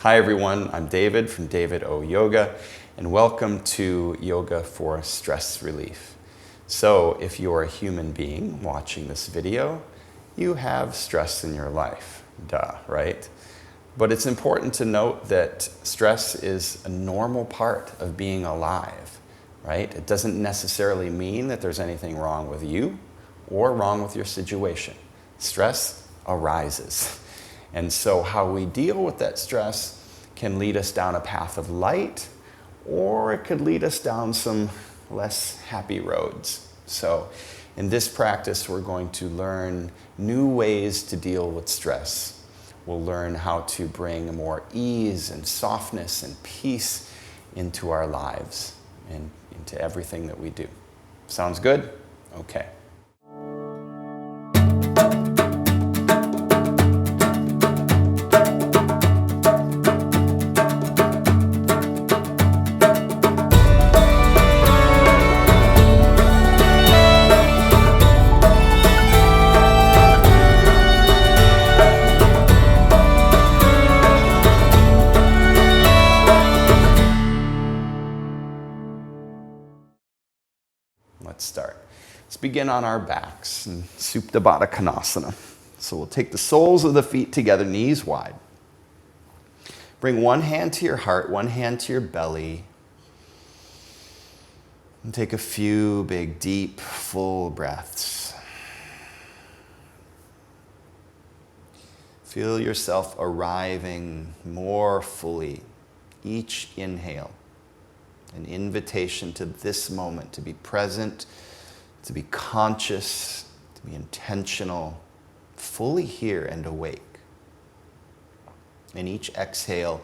Hi everyone, I'm David from davidoyoga, and welcome to Yoga for Stress Relief. So if you're a human being watching this video, you have stress in your life, duh, right? But it's important to note that stress is a normal part of being alive, right? It doesn't necessarily mean that there's anything wrong with you or wrong with your situation. Stress arises. And so how we deal with that stress can lead us down a path of light, or it could lead us down some less happy roads. So in this practice, we're going to learn new ways to deal with stress. We'll learn how to bring more ease and softness and peace into our lives and into everything that we do. Sounds good? Okay. Let's start. Let's begin on our backs in Supta Baddha Konasana. So we'll take the soles of the feet together, knees wide. Bring one hand to your heart, one hand to your belly. And take a few big, deep, full breaths. Feel yourself arriving more fully each inhale. An invitation to this moment, to be present, to be conscious, to be intentional, fully here and awake. In each exhale,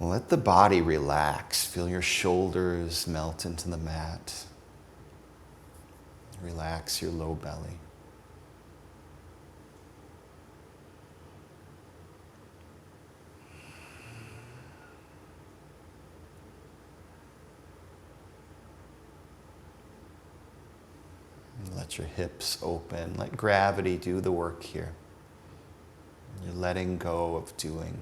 let the body relax. Feel your shoulders melt into the mat. Relax your low belly. Let your hips open. Let gravity do the work here. You're letting go of doing.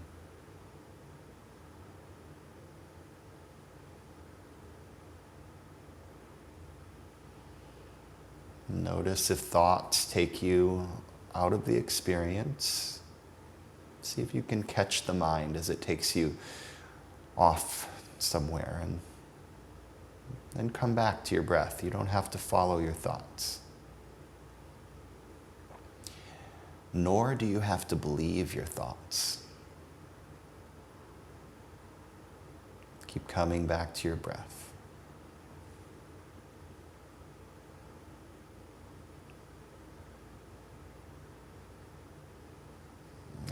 Notice if thoughts take you out of the experience. See if you can catch the mind as it takes you off somewhere, and then come back to your breath. You don't have to follow your thoughts. Nor do you have to believe your thoughts. Keep coming back to your breath.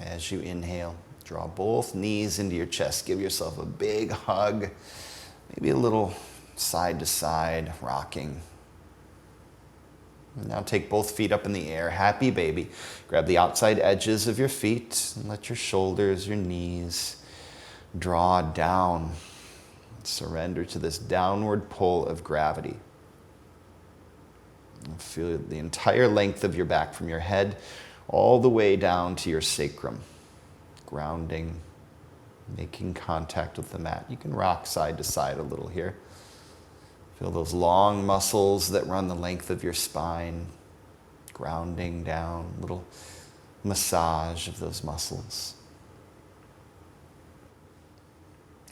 As you inhale, draw both knees into your chest. Give yourself a big hug, maybe a little side to side rocking. Now take both feet up in the air, happy baby. Grab the outside edges of your feet and let your shoulders, your knees draw down. Surrender to this downward pull of gravity. Feel the entire length of your back from your head all the way down to your sacrum. Grounding, making contact with the mat. You can rock side to side a little here. Feel those long muscles that run the length of your spine, grounding down, little massage of those muscles.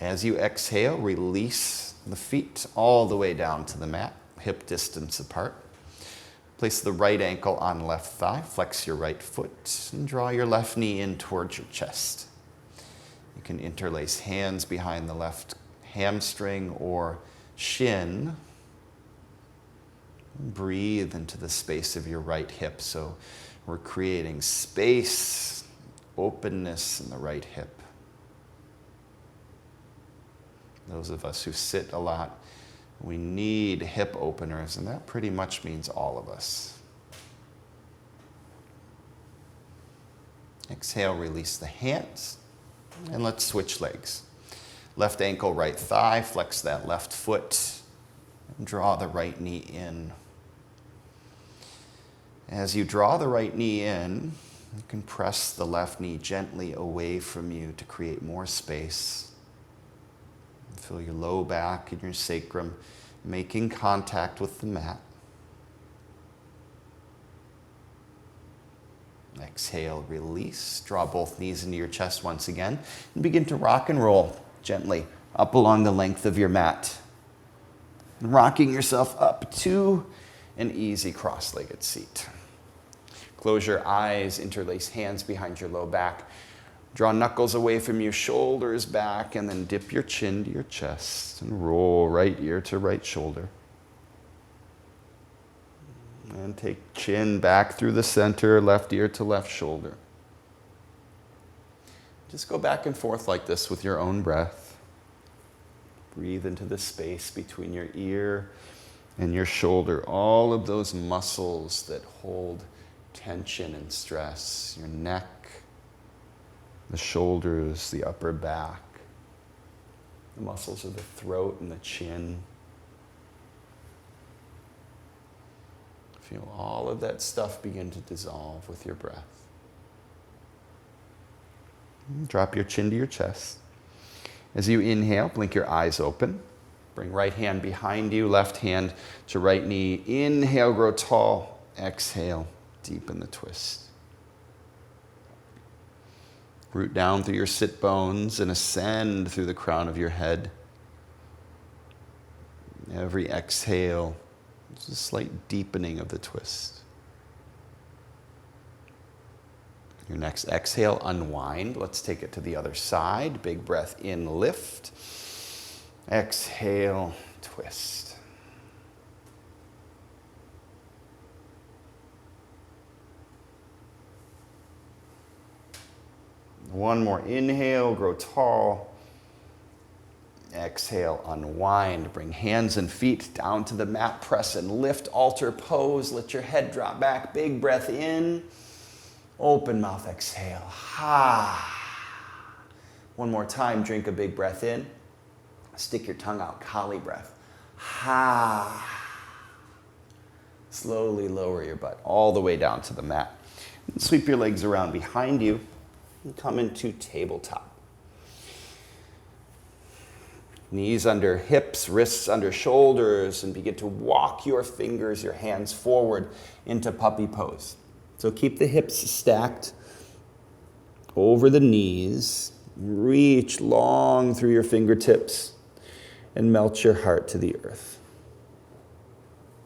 As you exhale, release the feet all the way down to the mat, hip distance apart. Place the right ankle on left thigh, flex your right foot, and draw your left knee in towards your chest. You can interlace hands behind the left hamstring or shin. Breathe into the space of your right hip. So we're creating space, openness in the right hip. Those of us who sit a lot, we need hip openers, and that pretty much means all of us. Exhale, release the hands, and let's switch legs. Left ankle, right thigh, flex that left foot, and draw the right knee in. As you draw the right knee in, You can press the left knee gently away from you to create more space. Feel your low back and your sacrum making contact with the mat. Exhale, release. Draw both knees into your chest once again and begin to rock and roll gently up along the length of your mat. And rocking yourself up to an easy cross-legged seat. Close your eyes, interlace hands behind your low back. Draw knuckles away from your shoulders back, and then dip your chin to your chest and roll right ear to right shoulder. And take chin back through the center, left ear to left shoulder. Just go back and forth like this with your own breath. Breathe into the space between your ear and your shoulder. All of those muscles that hold tension and stress. Your neck, the shoulders, the upper back, the muscles of the throat and the chin. Feel all of that stuff begin to dissolve with your breath. Drop your chin to your chest. As you inhale, blink your eyes open. Bring right hand behind you, left hand to right knee. Inhale, grow tall. Exhale, deepen the twist. Root down through your sit bones and ascend through the crown of your head. Every exhale, it's a slight deepening of the twist. Your next exhale, unwind. Let's take it to the other side. Big breath in, lift. Exhale, twist. One more inhale, grow tall. Exhale, unwind. Bring hands and feet down to the mat. Press and lift, altar pose. Let your head drop back. Big breath in. Open mouth, exhale. Ha. One more time, drink a big breath in. Stick your tongue out, Kali breath. Ha. Slowly lower your butt all the way down to the mat. And sweep your legs around behind you and come into tabletop. Knees under hips, wrists under shoulders, and begin to walk your fingers, your hands forward into puppy pose. So keep the hips stacked over the knees. Reach long through your fingertips and melt your heart to the earth.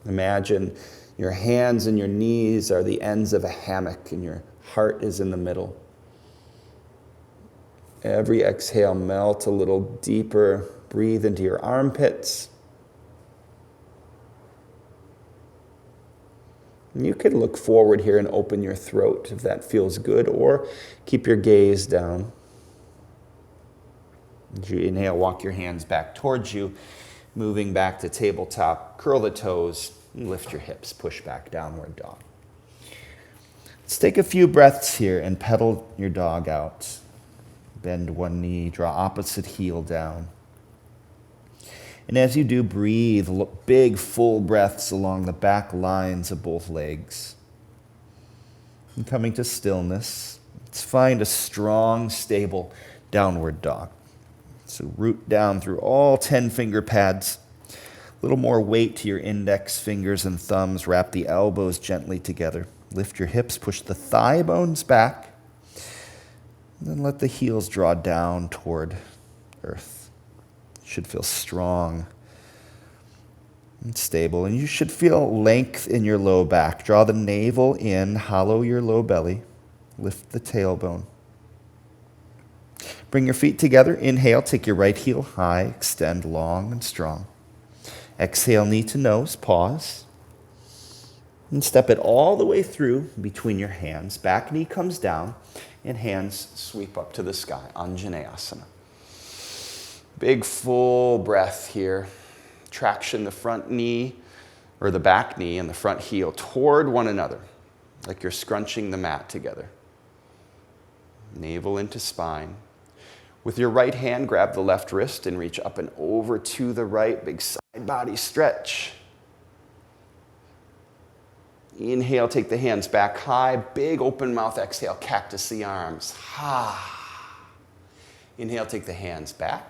Imagine your hands and your knees are the ends of a hammock and your heart is in the middle. Every exhale, melt a little deeper. Breathe into your armpits. And you can look forward here and open your throat if that feels good, or keep your gaze down. As you inhale, walk your hands back towards you, moving back to tabletop. Curl the toes and lift your hips. Push back, downward dog. Let's take a few breaths here and pedal your dog out. Bend one knee, draw opposite heel down. And as you do, breathe big, full breaths along the back lines of both legs. And coming to stillness, let's find a strong, stable downward dog. So root down through all 10 finger pads. A little more weight to your index fingers and thumbs. Wrap the elbows gently together. Lift your hips, push the thigh bones back. And then let the heels draw down toward earth. Should feel strong and stable. And you should feel length in your low back. Draw the navel in, hollow your low belly. Lift the tailbone. Bring your feet together. Inhale, take your right heel high. Extend long and strong. Exhale, knee to nose. Pause. And step it all the way through between your hands. Back knee comes down and hands sweep up to the sky. Anjaneyasana. Big full breath here. Traction the front knee or the back knee and the front heel toward one another, like you're scrunching the mat together. Navel into spine. With your right hand, grab the left wrist and reach up and over to the right. Big side body stretch. Inhale, take the hands back high. Big open mouth exhale, cactus the arms. Inhale, take the hands back.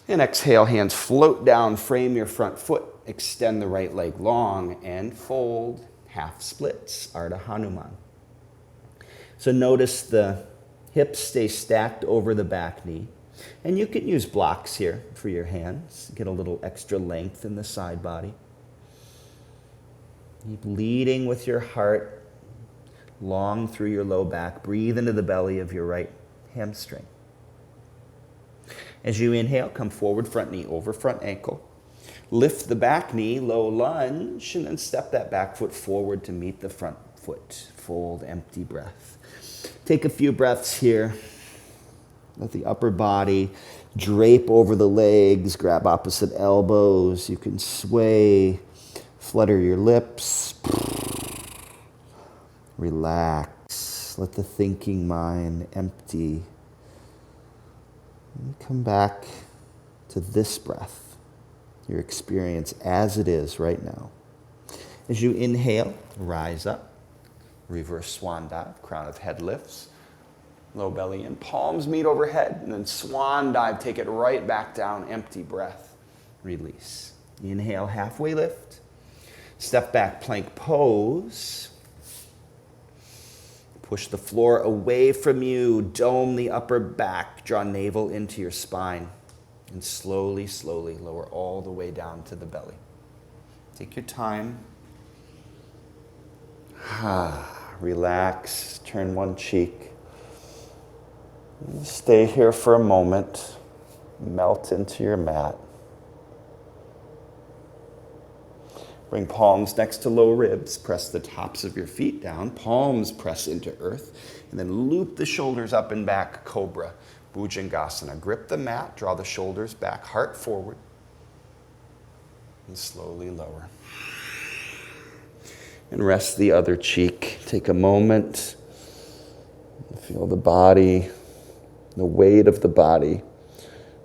And exhale, hands float down, frame your front foot, extend the right leg long, and fold, half splits, Ardha Hanuman. So notice the hips stay stacked over the back knee. And you can use blocks here for your hands. Get a little extra length in the side body. Keep leading with your heart long through your low back. Breathe into the belly of your right hamstring. As you inhale, come forward, front knee over front ankle. Lift the back knee, low lunge, and then step that back foot forward to meet the front foot. Fold, empty breath. Take a few breaths here. Let the upper body drape over the legs, grab opposite elbows. You can sway, flutter your lips. Relax. Let the thinking mind empty. And come back to this breath, your experience as it is right now. As you inhale, rise up, reverse swan dive, crown of head lifts, low belly in, palms meet overhead, and then swan dive, take it right back down, empty breath, release. Inhale, halfway lift, step back, plank pose. Push the floor away from you, dome the upper back, draw navel into your spine, and slowly, slowly lower all the way down to the belly. Take your time. Relax, turn one cheek. Stay here for a moment, melt into your mat. Bring palms next to low ribs. Press the tops of your feet down. Palms press into earth. And then loop the shoulders up and back, cobra, bhujangasana. Grip the mat, draw the shoulders back, heart forward. And slowly lower. And rest the other cheek. Take a moment. Feel the body, the weight of the body,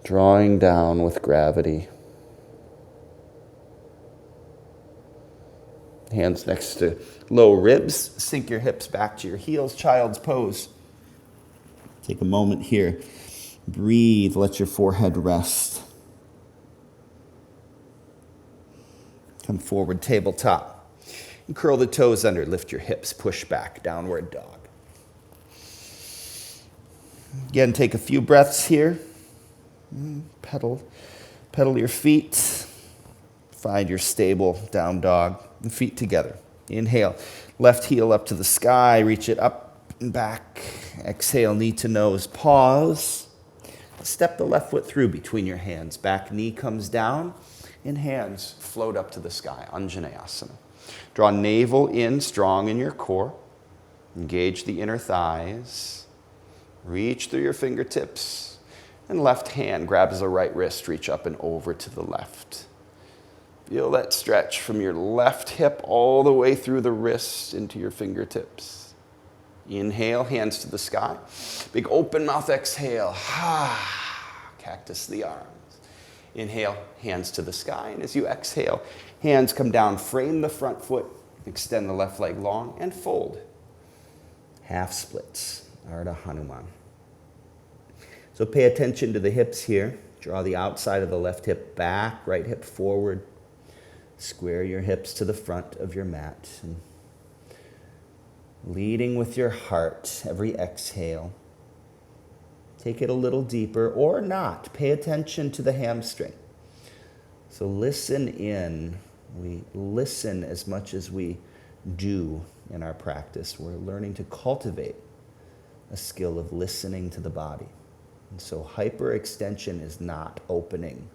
drawing down with gravity. Hands next to low ribs. Sink your hips back to your heels. Child's pose. Take a moment here. Breathe. Let your forehead rest. Come forward, tabletop. And curl the toes under. Lift your hips. Push back. Downward dog. Again, take a few breaths here. Pedal your feet. Find your stable down dog. And feet together. Inhale. Left heel up to the sky. Reach it up and back. Exhale, knee to nose. Pause. Step the left foot through between your hands. Back knee comes down. And hands float up to the sky. Anjaneyasana. Draw navel in, strong in your core. Engage the inner thighs. Reach through your fingertips. And left hand grabs the right wrist. Reach up and over to the left. Feel that stretch from your left hip all the way through the wrist into your fingertips. Inhale, hands to the sky. Big open mouth exhale. Cactus the arms. Inhale, hands to the sky. And as you exhale, hands come down, frame the front foot, extend the left leg long, and fold. Half splits, Ardha Hanuman. So pay attention to the hips here. Draw the outside of the left hip back, right hip forward. Square your hips to the front of your mat. And leading with your heart, every exhale. Take it a little deeper or not. Pay attention to the hamstring. So listen in. We listen as much as we do in our practice. We're learning to cultivate a skill of listening to the body. And so hyperextension is not opening.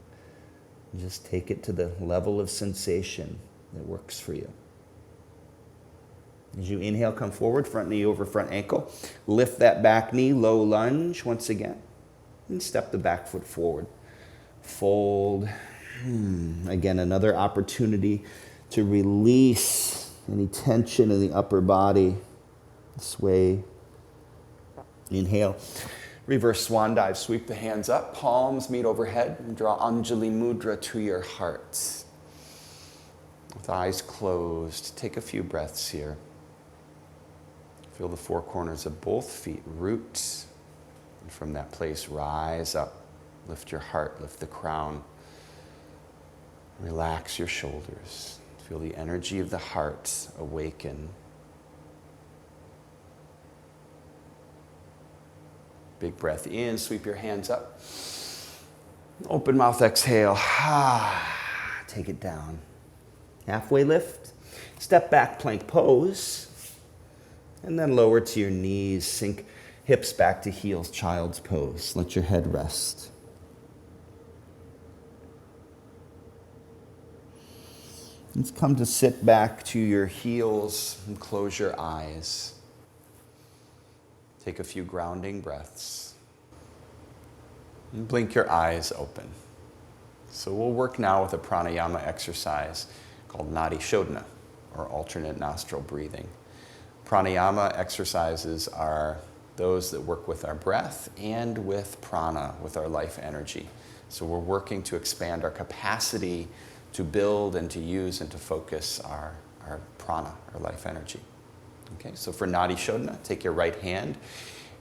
Just take it to the level of sensation that works for you. As you inhale, come forward, front knee over front ankle. Lift that back knee, low lunge once again. And step the back foot forward. Fold. Again, another opportunity to release any tension in the upper body. Sway. Inhale. Reverse swan dive. Sweep the hands up. Palms meet overhead. And draw Anjali Mudra to your heart. With eyes closed, take a few breaths here. Feel the four corners of both feet root. And from that place, rise up. Lift your heart, lift the crown. Relax your shoulders. Feel the energy of the heart awaken. Big breath in, sweep your hands up. Open mouth, exhale. Take it down. Halfway lift. Step back, plank pose. And then lower to your knees. Sink hips back to heels, child's pose. Let your head rest. Let's come to sit back to your heels and close your eyes. Take a few grounding breaths. And blink your eyes open. So we'll work now with a pranayama exercise called Nadi shodhana, or alternate nostril breathing. Pranayama exercises are those that work with our breath and with prana, with our life energy. So we're working to expand our capacity to build and to use and to focus our prana, our life energy. Okay, so for Nadi shodhana, take your right hand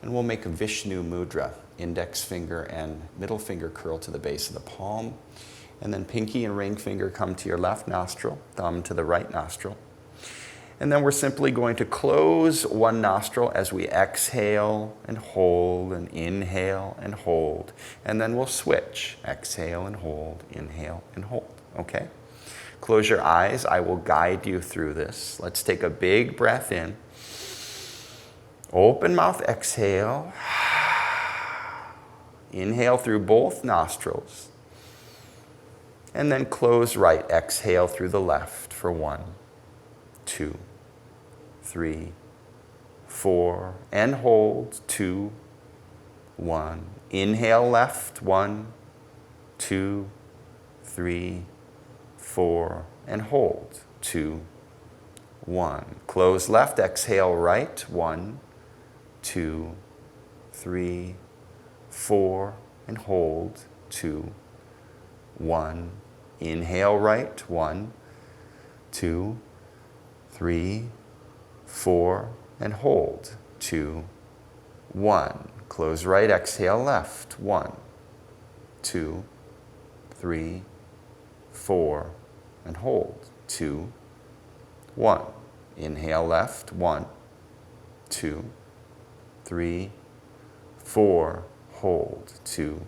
and we'll make a Vishnu mudra. Index finger and middle finger curl to the base of the palm. And then pinky and ring finger come to your left nostril, thumb to the right nostril. And then we're simply going to close one nostril as we exhale and hold and inhale and hold. And then we'll switch. Exhale and hold, inhale and hold. Okay? Close your eyes. I will guide you through this. Let's take a big breath in. Open mouth, exhale. Inhale through both nostrils. And then close right. Exhale through the left for 1, 2, 3, 4. And hold. 2, 1. Inhale left. 1, 2, 3, 4. And hold. 2, 1. Close left. Exhale right. 1, 2, 3, 4. And hold. 2, 1. Inhale right. 1, 2, 3, 4. And hold. 2, 1. Close right. Exhale left. 1, 2, 3, 4. And hold. 2, 1. Inhale left. 1, 2, 3, 4. Hold. 2,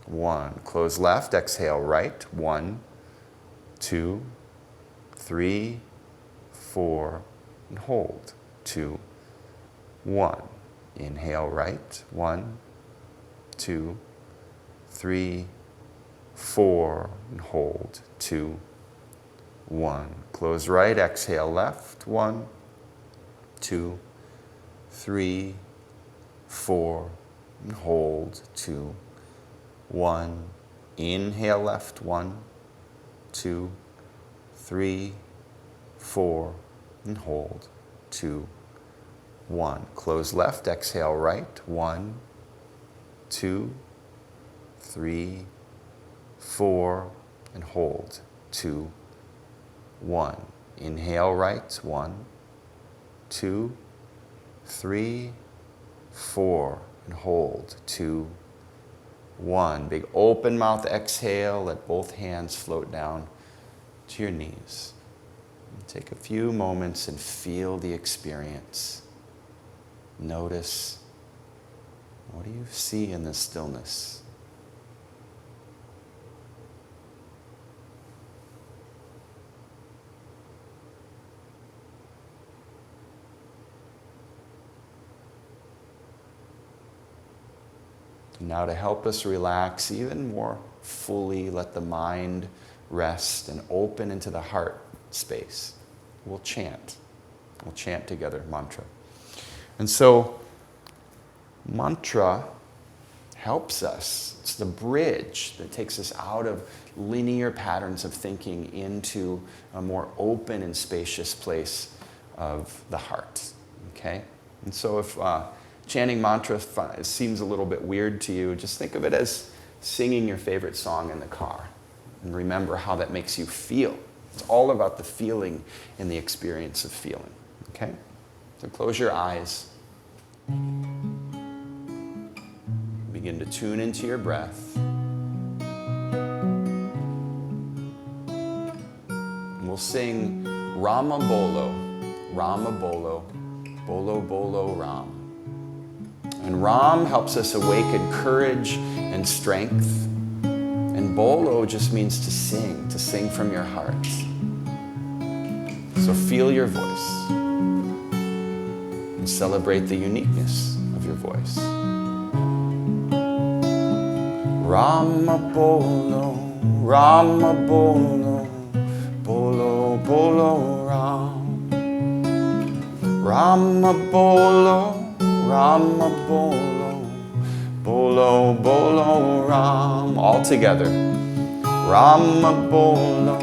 1. Close left. Exhale right. 1, 2, 3, 4. And hold. 2, 1. Inhale right. 1, 2, 3, 4. And hold. 2, 1. Close right. Exhale left. 1, 2, 3, 4. And hold. 2, 1. Inhale left. 1, 2, 3, 4. And hold. 2, 1. Close left. Exhale right. 1, 2, 3, 4. And hold. 2, 1. Inhale right. 1, 2, 3, 4. And hold. 2, 1. Big open mouth exhale. Let both hands float down to your knees. And take a few moments and feel the experience. Notice, what do you see in the stillness? Now to help us relax even more fully, let the mind rest and open into the heart space. We'll chant. We'll chant together mantra. And so mantra helps us. It's the bridge that takes us out of linear patterns of thinking into a more open and spacious place of the heart. Okay? And so if chanting mantra seems a little bit weird to you, just think of it as singing your favorite song in the car. And remember how that makes you feel It's all about the feeling and the experience of feeling. Okay? So close your eyes. Begin to tune into your breath. And we'll sing Rama Bolo, Bolo Bolo Ram. And Ram helps us awaken courage and strength. And Bolo just means to sing from your heart. So feel your voice and celebrate the uniqueness of your voice. Rama Bolo, Bolo Bolo Ram. Rama Bolo, Bolo Bolo Ram. All together. Rama Bolo,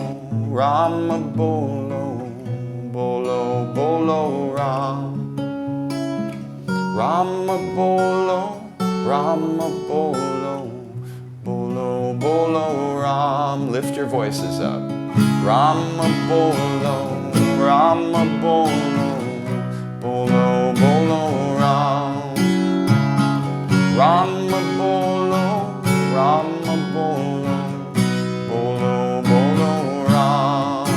Bolo Bolo Ram. Rama Bolo, Bolo Bolo Ram. Lift your voices up. Rama Bolo, Bolo Bolo Ram. Rama Bolo, Bolo Bolo Ram.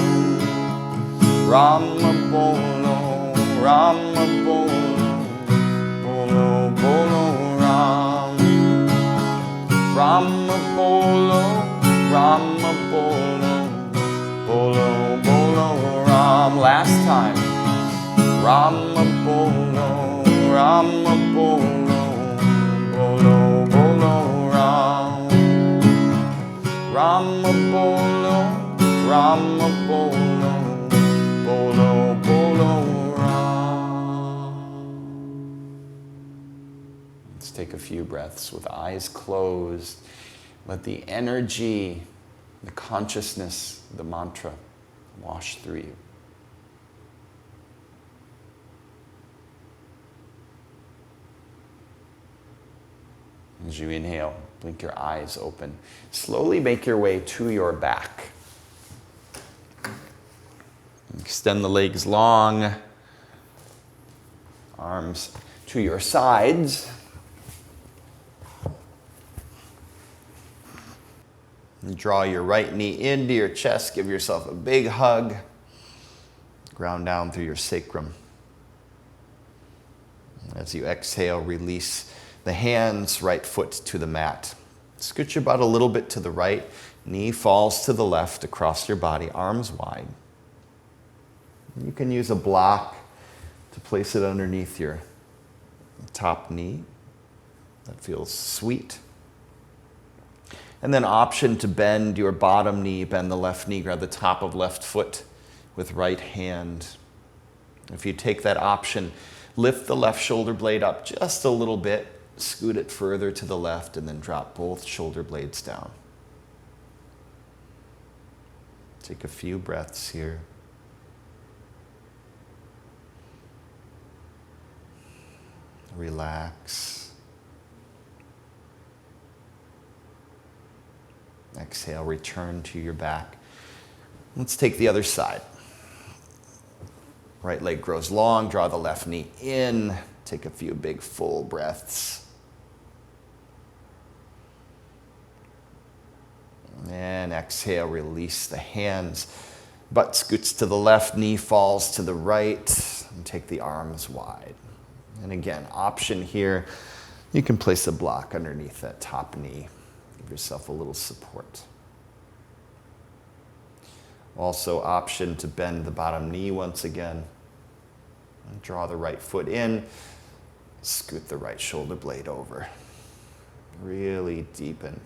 Rama Bolo, Bolo Bolo Ram. Rama Bolo, Bolo Bolo Ram. Last time. Rama Bolo, Bolo Bolo Ram. Rama Bolo, Bolo Bolo Ram. Let's take a few breaths with eyes closed. Let the energy, the consciousness, the mantra wash through you. As you inhale, blink your eyes open. Slowly make your way to your back. Extend the legs long, arms to your sides. And draw your right knee into your chest. Give yourself a big hug. Ground down through your sacrum. As you exhale, release the hands, right foot to the mat. Scoot your butt a little bit to the right. Knee falls to the left across your body, arms wide. You can use a block to place it underneath your top knee. That feels sweet. And then option to bend your bottom knee, bend the left knee, grab the top of left foot with right hand. If you take that option, lift the left shoulder blade up just a little bit, scoot it further to the left, and then drop both shoulder blades down. Take a few breaths here. Relax. Exhale, return to your back. Let's take the other side. Right leg grows long, draw the left knee in. Take a few big full breaths. And exhale, release the hands. Butt scoots to the left, knee falls to the right. And take the arms wide. And again, option here, you can place a block underneath that top knee. Give yourself a little support. Also, option to bend the bottom knee once again. And draw the right foot in. Scoot the right shoulder blade over. Really deepen.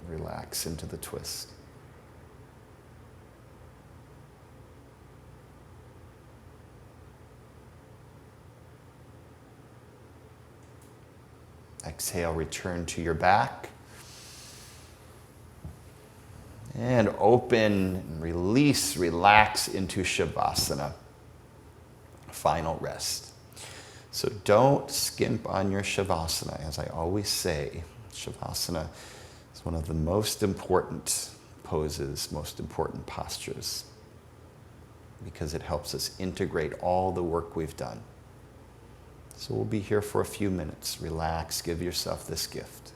Relax into the twist. Exhale, return to your back. And open, release, relax into Shavasana. Final rest. So don't skimp on your Shavasana. As I always say, Shavasana is one of the most important poses, most important postures, because it helps us integrate all the work we've done. So we'll be here for a few minutes. Relax, give yourself this gift.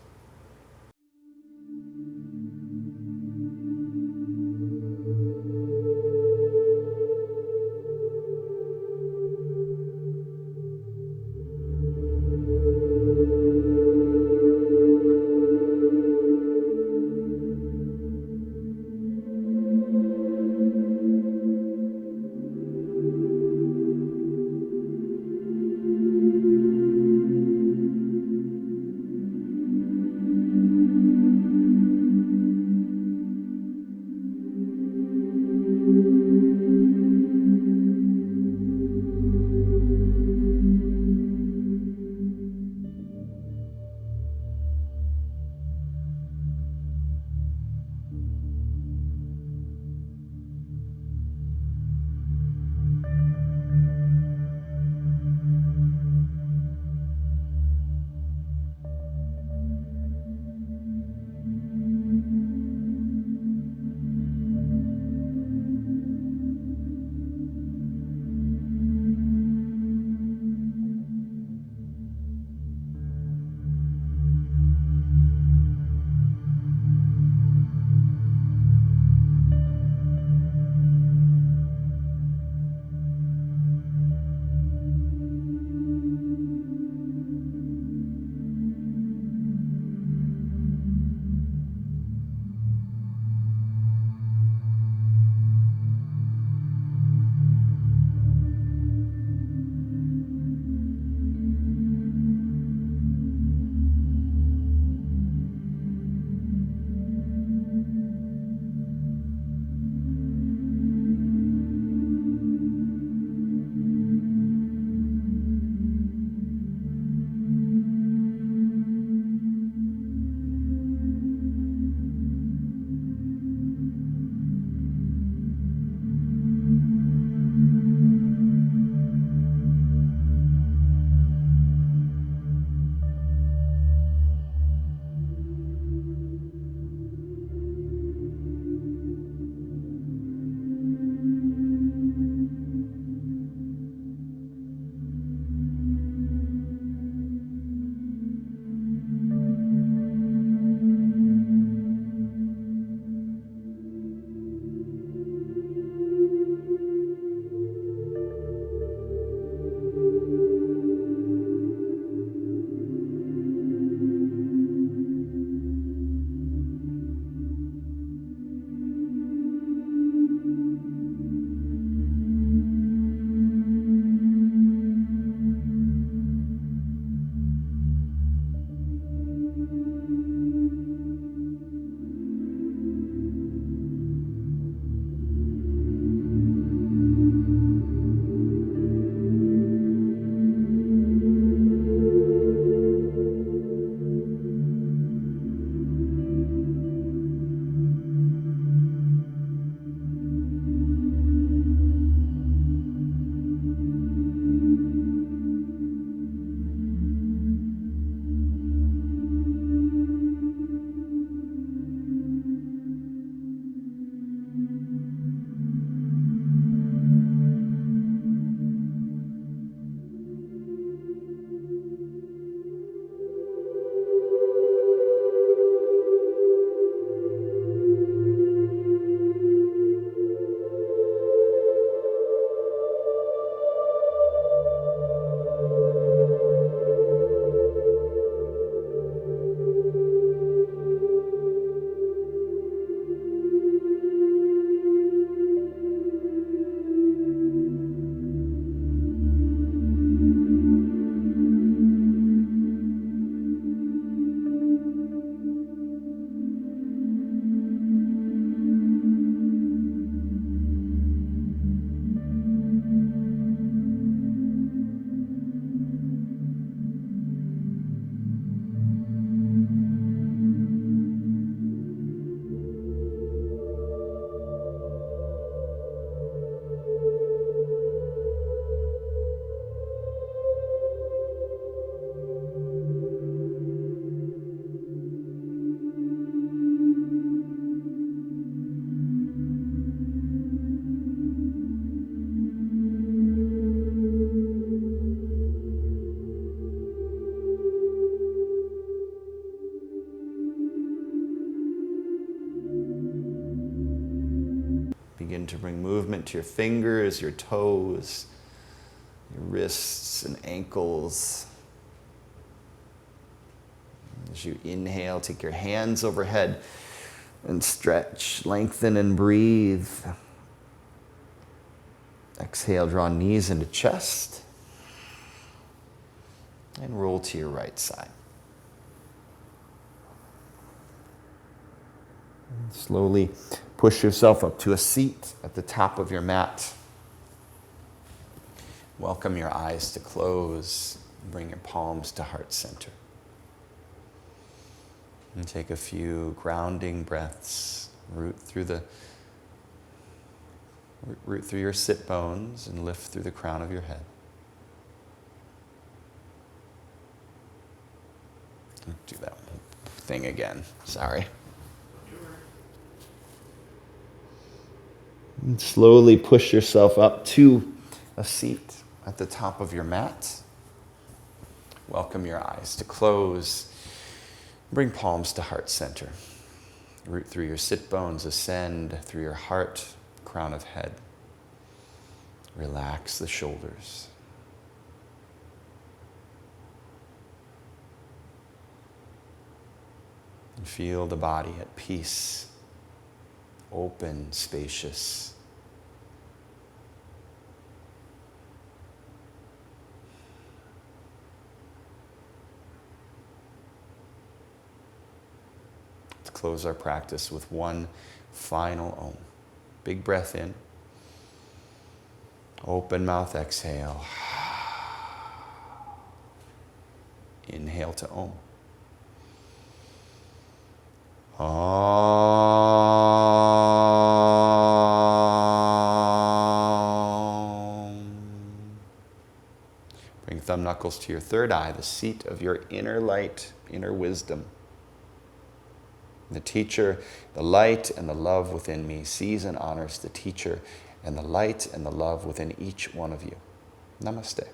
begin to bring movement to your fingers, your toes, your wrists and ankles. As you inhale, take your hands overhead and stretch, lengthen and breathe. Exhale, draw knees into chest and roll to your right side. And slowly push yourself up to a seat at the top of your mat. Welcome your eyes to close. Bring your palms to heart center. And take a few grounding breaths. Root through your sit bones and lift through the crown of your head. Do that thing again. Sorry. And slowly push yourself up to a seat at the top of your mat. Welcome your eyes to close. Bring palms to heart center. Root through your sit bones, ascend through your heart, crown of head. Relax the shoulders. And feel the body at peace, open, spacious. Let's close our practice with one final Om. Big breath in. Open mouth, exhale. Inhale to Om. Om. Bring thumb knuckles to your third eye, the seat of your inner light, inner wisdom. The teacher, the light and the love within me sees and honors the teacher and the light and the love within each one of you. Namaste.